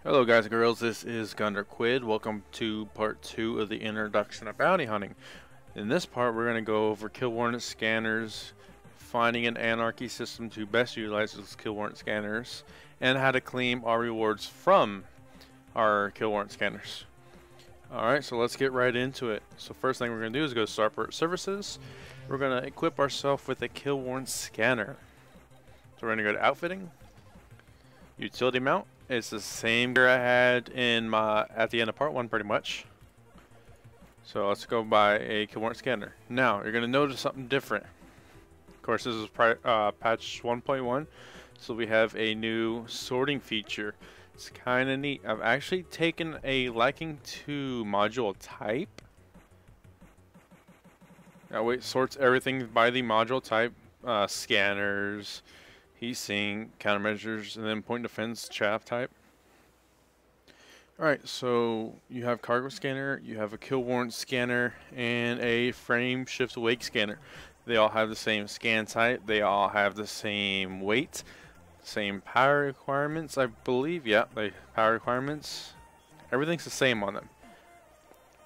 Hello guys and girls, this is Gundir Quid. Welcome to part 2 of the introduction of bounty hunting. In this part we're going to go over Kill Warrent Scanners, finding an anarchy system to best utilize those Kill Warrent Scanners, and how to claim our rewards from our Kill Warrent Scanners. Alright, so let's get right into it. So first thing we're going to do is go to Starport Services. We're going to equip ourselves with a Kill Warrent Scanner. So we're going to go to Outfitting, Utility Mount. It's the same gear I had in my at the end of part 1 pretty much. So let's go buy a Kill Warrent Scanner. Now you're gonna notice something different. Of course this is patch 1.1, so we have a new sorting feature. It's kind of neat. I've actually taken a liking to module type. That way it sorts everything by the module type. Scanners, heat sink, countermeasures, and then point defense chaff type. Alright, so you have cargo scanner, you have a kill warrant scanner, and a frame shift wake scanner. They all have the same scan type, they all have the same weight, same power requirements, I believe. Yeah, the power requirements, everything's the same on them.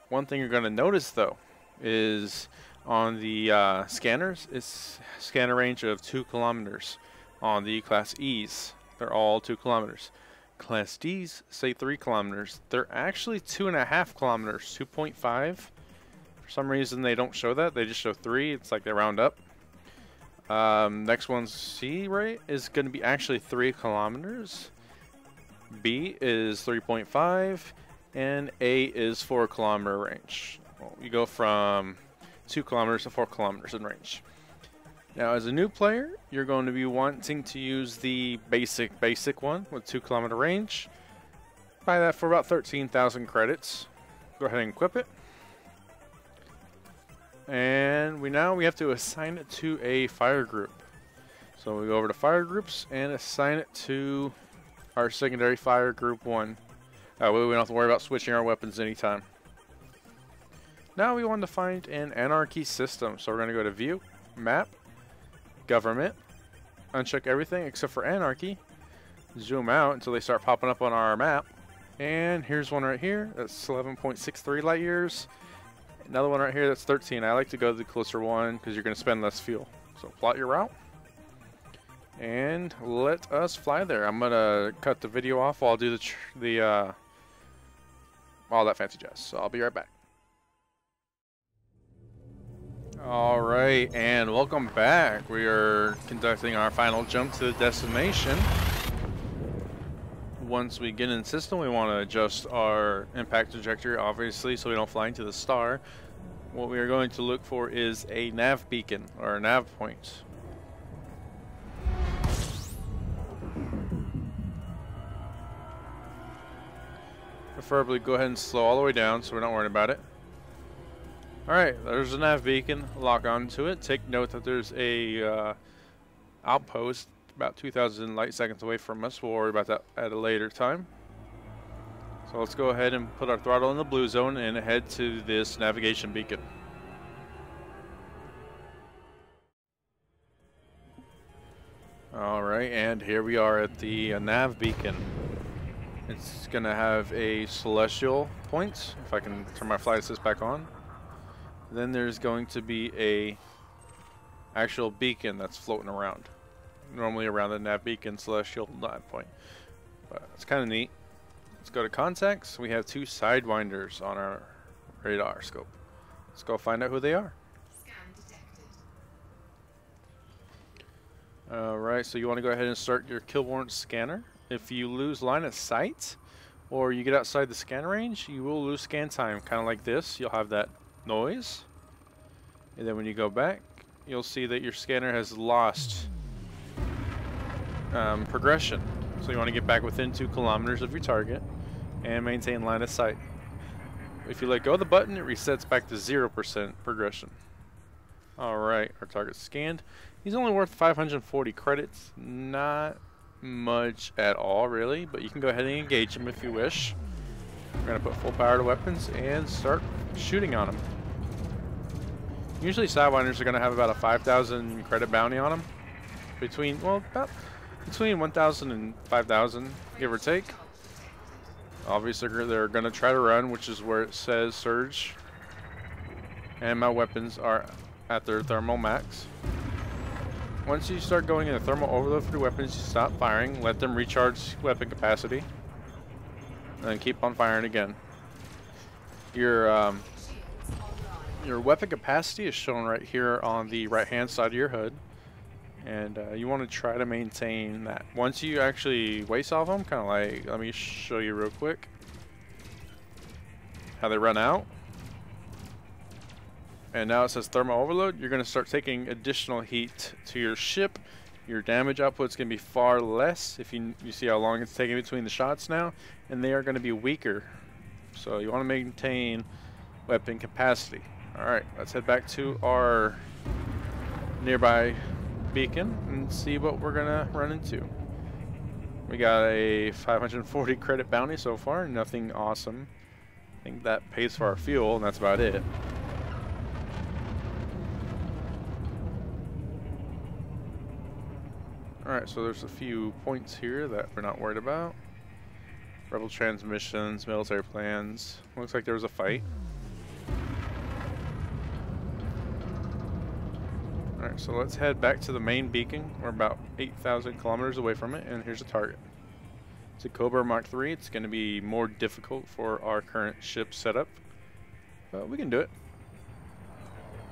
One thing you're going to notice though is on the scanners, it's scanner range of 2 kilometers. On the Class E's, they're all 2 kilometers. Class D's say 3 kilometers. They're actually 2.5 kilometers, 2.5. For some reason they don't show that. They just show 3. It's like they round up. Next one's C, right, is going to be actually 3 kilometers. B is 3.5, and A is 4 kilometer range. Well, you go from 2 kilometers to 4 kilometers in range. Now, as a new player, you're going to be wanting to use the basic one with 2 kilometer range. Buy that for about 13,000 credits. Go ahead and equip it. And we have to assign it to a fire group. So we go over to fire groups and assign it to our secondary fire group 1. That way we don't have to worry about switching our weapons anytime. Now we want to find an anarchy system. So we're going to go to View, Map, Government, uncheck everything except for anarchy, zoom out until they start popping up on our map, and here's one right here that's 11.63 light years, another one right here that's 13. I like to go to the closer one because you're going to spend less fuel. So plot your route and let us fly there. I'm going to cut the video off while I'll do all that fancy jazz, so I'll be right back. Alright, and welcome back. We are conducting our final jump to the destination. Once we get in the system, we want to adjust our impact trajectory, obviously, so we don't fly into the star. What we are going to look for is a nav beacon, or a nav point. Preferably go ahead and slow all the way down so we're not worried about it. Alright, there's a nav beacon. Lock onto it. Take note that there's a outpost about 2,000 light seconds away from us. We'll worry about that at a later time. So let's go ahead and put our throttle in the blue zone and head to this navigation beacon. Alright, and here we are at the nav beacon. It's going to have a celestial point, if I can turn my flight assist back on. Then there's going to be a actual beacon that's floating around. Normally around the nav beacon celestial nav point. But it's kind of neat. Let's go to contacts. We have 2 sidewinders on our radar scope. Let's go find out who they are. Alright, so you want to go ahead and start your Kill Warrant scanner. If you lose line of sight or you get outside the scan range, you will lose scan time. Kind of like this. You'll have that noise, and then when you go back you'll see that your scanner has lost progression, so you want to get back within 2 kilometers of your target and maintain line of sight. If you let go of the button, it resets back to 0% progression. Alright, our target's scanned. He's only worth 540 credits, not much at all really, but you can go ahead and engage him if you wish. We're going to put full power to weapons and start shooting on him. Usually sidewinders are going to have about a 5,000 credit bounty on them. Between 1,000 and 5,000, give or take. Obviously, they're going to try to run, which is where it says surge. And my weapons are at their thermal max. Once you start going into thermal overload for your weapons, you stop firing, let them recharge weapon capacity, and then keep on firing again. Your weapon capacity is shown right here on the right-hand side of your HUD, and you want to try to maintain that. Once you actually waste off them, kind of like, let me show you real quick how they run out. And now it says thermal overload. You're going to start taking additional heat to your ship. Your damage output is going to be far less. If you see how long it's taking between the shots now, and they are going to be weaker. So you want to maintain weapon capacity. Alright, let's head back to our nearby beacon and see what we're going to run into. We got a 540 credit bounty so far, nothing awesome. I think that pays for our fuel, and that's about it. Alright, so there's a few points here that we're not worried about. Rebel transmissions, military plans. Looks like there was a fight. Alright, so let's head back to the main beacon. We're about 8,000 kilometers away from it, and here's a target. It's a Cobra Mark III. It's going to be more difficult for our current ship setup, but we can do it.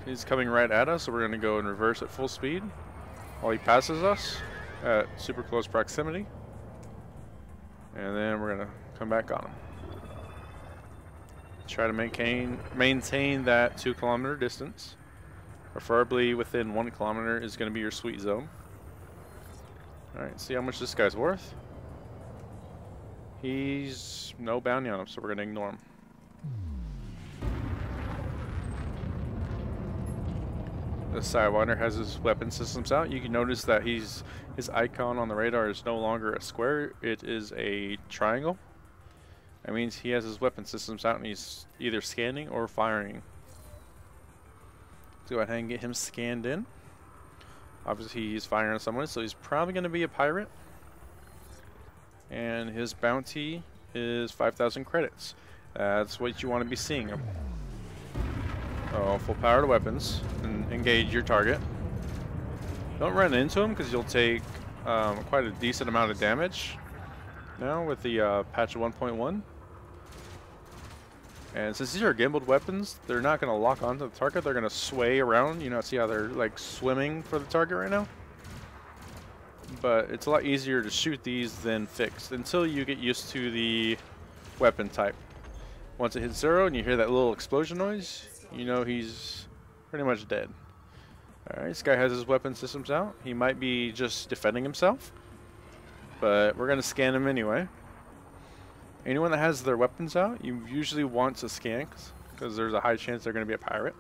He's coming right at us, so we're going to go in reverse at full speed while he passes us at super close proximity, and then we're going to come back on him. Try to maintain that 2 kilometer distance. Preferably within 1 kilometer is going to be your sweet zone. Alright, see how much this guy's worth. He's no bounty on him, so we're going to ignore him. The Sidewinder has his weapon systems out. You can notice that his icon on the radar is no longer a square, it is a triangle. That means he has his weapon systems out and he's either scanning or firing. Let's go ahead and get him scanned in. Obviously he's firing on someone, so he's probably going to be a pirate. And his bounty is 5,000 credits. That's what you want to be seeing him. Oh, full power to weapons and engage your target. Don't run into him because you'll take quite a decent amount of damage now with the patch of 1.1. And since these are gimbaled weapons, they're not going to lock onto the target. They're going to sway around. You know, see how they're like swimming for the target right now? But it's a lot easier to shoot these than fixed until you get used to the weapon type. Once it hits 0 and you hear that little explosion noise, you know he's pretty much dead. Alright, this guy has his weapon systems out. He might be just defending himself, but we're going to scan him anyway. Anyone that has their weapons out, you usually want to scan because there's a high chance they're going to be a pirate.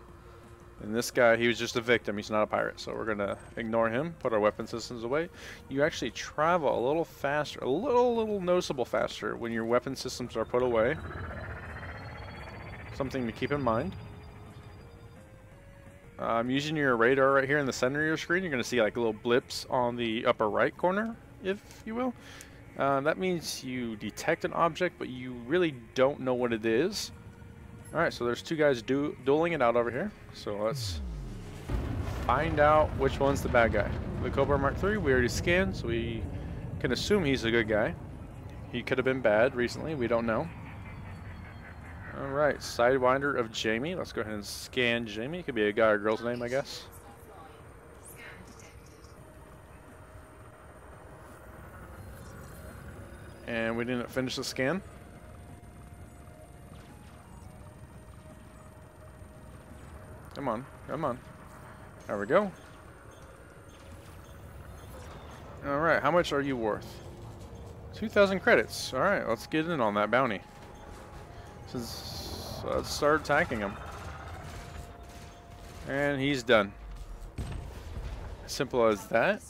And this guy, he was just a victim. He's not a pirate, so we're going to ignore him, put our weapon systems away. You actually travel a little faster, a little noticeable faster when your weapon systems are put away. Something to keep in mind. I'm using your radar right here in the center of your screen. You're going to see like little blips on the upper right corner, if you will. That means you detect an object, but you really don't know what it is. Alright, so there's 2 guys dueling it out over here. So let's find out which one's the bad guy. The Cobra Mark III, we already scanned, so we can assume he's a good guy. He could have been bad recently, we don't know. Alright, Sidewinder of Jamie. Let's go ahead and scan Jamie. Could be a guy or girl's name, I guess. And we didn't finish the scan. Come on, come on. There we go. Alright, how much are you worth? 2,000 credits. Alright, let's get in on that bounty. So let's start attacking him. And he's done. Simple as that.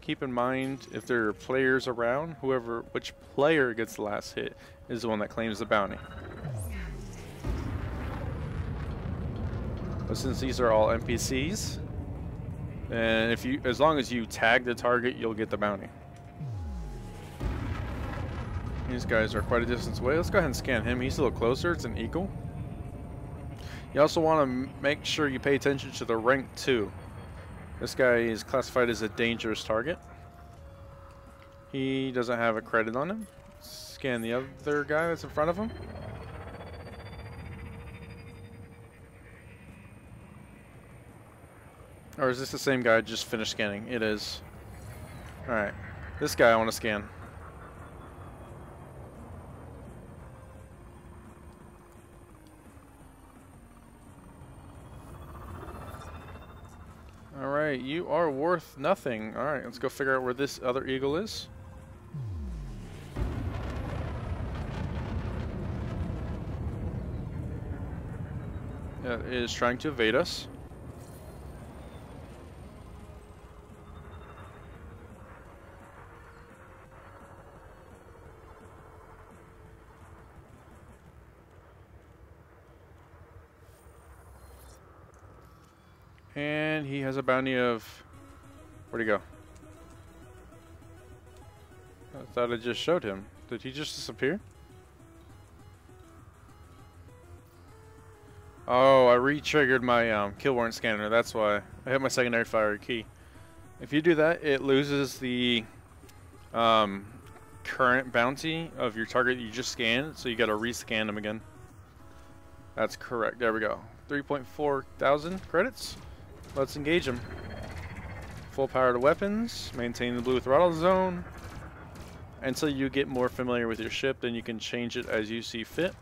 Keep in mind, if there are players around, which player gets the last hit is the one that claims the bounty. But since these are all NPCs, and as long as you tag the target, you'll get the bounty. These guys are quite a distance away. Let's go ahead and scan him. He's a little closer. It's an eagle. You also want to make sure you pay attention to the rank too. This guy is classified as a dangerous target. He doesn't have a credit on him. Scan the other guy that's in front of him. Or is this the same guy I just finished scanning? It is. Alright. This guy I want to scan. Alright, you are worth nothing. Alright, let's go figure out where this other eagle is. It is trying to evade us. And he has a bounty of... Where'd he go? I thought I just showed him. Did he just disappear? Oh, I re-triggered my Kill Warrent Scanner. That's why. I hit my secondary fire key. If you do that, it loses the current bounty of your target you just scanned, so you gotta rescan them again. That's correct. There we go. 3.4 thousand credits. Let's engage him. Full power to weapons. Maintain the blue throttle zone. Until you get more familiar with your ship, then you can change it as you see fit.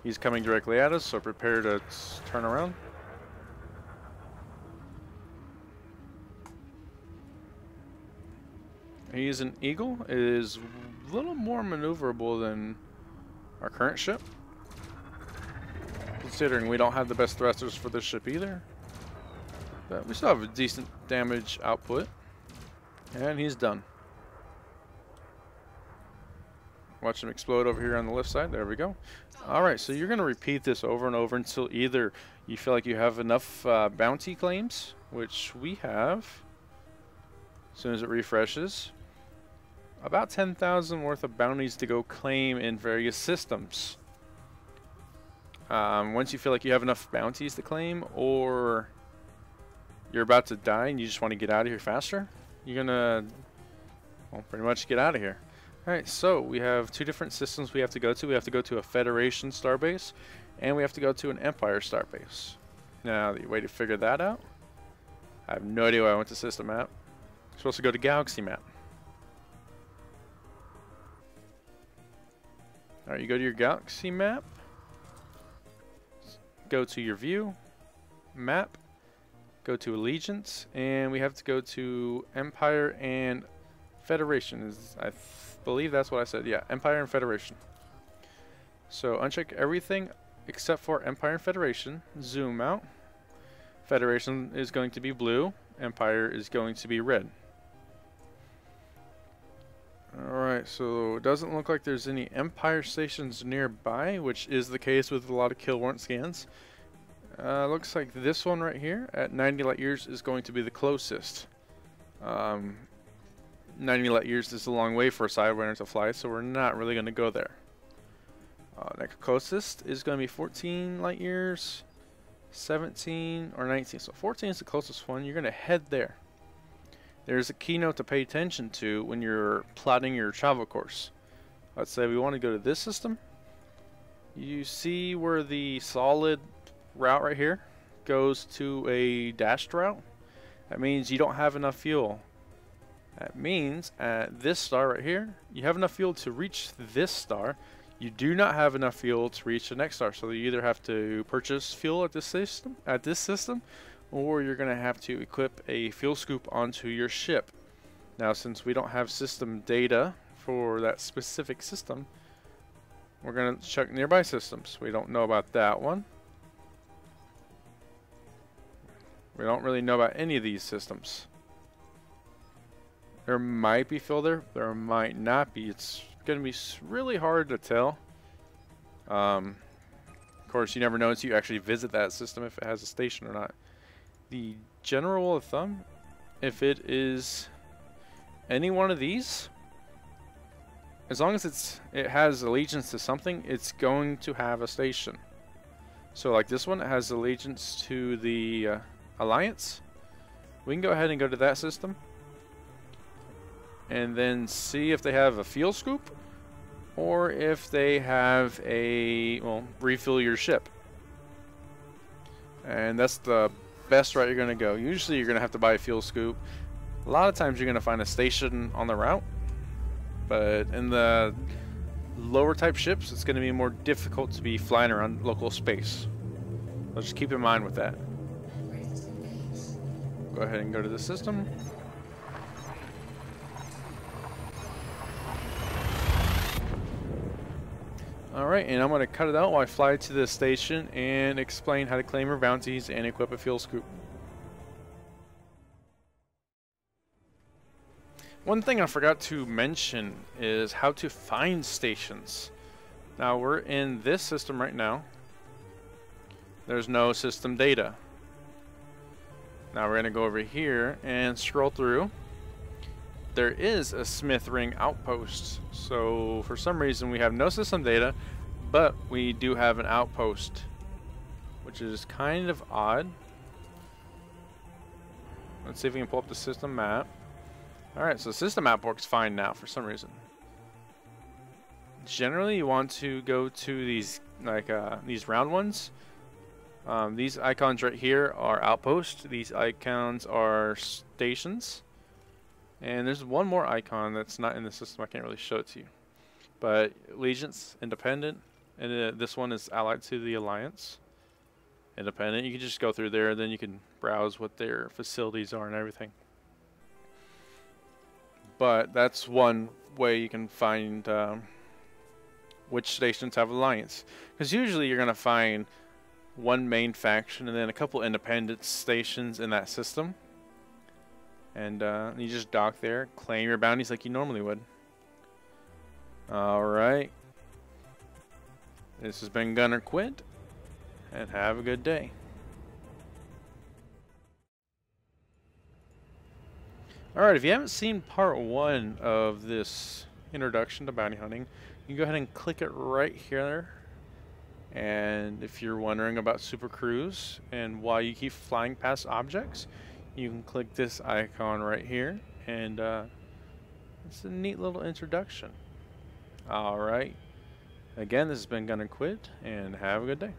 He's coming directly at us, so prepare to turn around. He's an Eagle. It is a little more maneuverable than our current ship, considering we don't have the best thrusters for this ship either. But we still have a decent damage output. And he's done. Watch him explode over here on the left side. There we go. Alright, so you're going to repeat this over and over until either you feel like you have enough bounty claims, which we have, as soon as it refreshes. About 10,000 worth of bounties to go claim in various systems. Once you feel like you have enough bounties to claim, or you're about to die and you just want to get out of here faster, you're going to, well, pretty much get out of here. Alright, so we have two different systems we have to go to. We have to go to a Federation starbase, and we have to go to an Empire starbase. Now, the way to figure that out, I have no idea why I went to System Map. I'm supposed to go to Galaxy Map. Alright, you go to your Galaxy Map, go to your View, Map, go to Allegiance, and we have to go to Empire and Federation. I believe that's what I said. Yeah, Empire and Federation. So uncheck everything except for Empire and Federation. Zoom out. Federation is going to be blue. Empire is going to be red. Alright, so it doesn't look like there's any Empire stations nearby, which is the case with a lot of Kill Warrent scans. Looks like this one right here at 90 light years is going to be the closest. 90 light years is a long way for a Sidewinder to fly, so we're not really going to go there. Next closest is going to be 14 light years, 17, or 19. So 14 is the closest one. You're going to head there. There's a keynote to pay attention to when you're plotting your travel course. Let's say we want to go to this system. You see where the solid route right here goes to a dashed route? That means you don't have enough fuel. That means at this star right here, you have enough fuel to reach this star. You do not have enough fuel to reach the next star, so you either have to purchase fuel at this system, or you're going to have to equip a fuel scoop onto your ship. Now, since we don't have system data for that specific system, we're going to check nearby systems. We don't know about that one. We don't really know about any of these systems. There might be fuel there, there might not be. It's going to be really hard to tell. Of course, you never know until you actually visit that system if it has a station or not. The general rule of thumb, if it is any one of these, as long as it has allegiance to something, it's going to have a station. So like this one, it has allegiance to the Alliance. We can go ahead and go to that system and then see if they have a fuel scoop or if they have a, well, refill your ship. And that's the best route you're going to go. Usually you're going to have to buy a fuel scoop. A lot of times you're going to find a station on the route, but in the lower type ships it's going to be more difficult to be flying around local space. So just keep in mind with that. Go ahead and go to the system. Alright, and I'm going to cut it out while I fly to the station and explain how to claim your bounties and equip a fuel scoop. One thing I forgot to mention is how to find stations. Now we're in this system right now. There's no system data. Now we're going to go over here and scroll through. There is a Smith Ring outpost. So for some reason we have no system data, but we do have an outpost, which is kind of odd. Let's see if we can pull up the system map. Alright, so the system map works fine now for some reason. Generally you want to go to these these round ones. These icons right here are outposts. These icons are stations. And there's one more icon that's not in the system. I can't really show it to you. But Allegiance, Independent, and this one is allied to the Alliance. Independent, you can just go through there, then you can browse what their facilities are and everything. But that's one way you can find which stations have Alliance. Because usually you're going to find one main faction and then a couple independent stations in that system. And you just dock there, claim your bounties like you normally would. Alright. This has been Gundir Quid, and have a good day. Alright, if you haven't seen part 1 of this introduction to bounty hunting, you can go ahead and click it right here. And if you're wondering about Super Cruise and why you keep flying past objects, you can click this icon right here, and it's a neat little introduction. Alright, again, this has been Gundir Quid, and have a good day.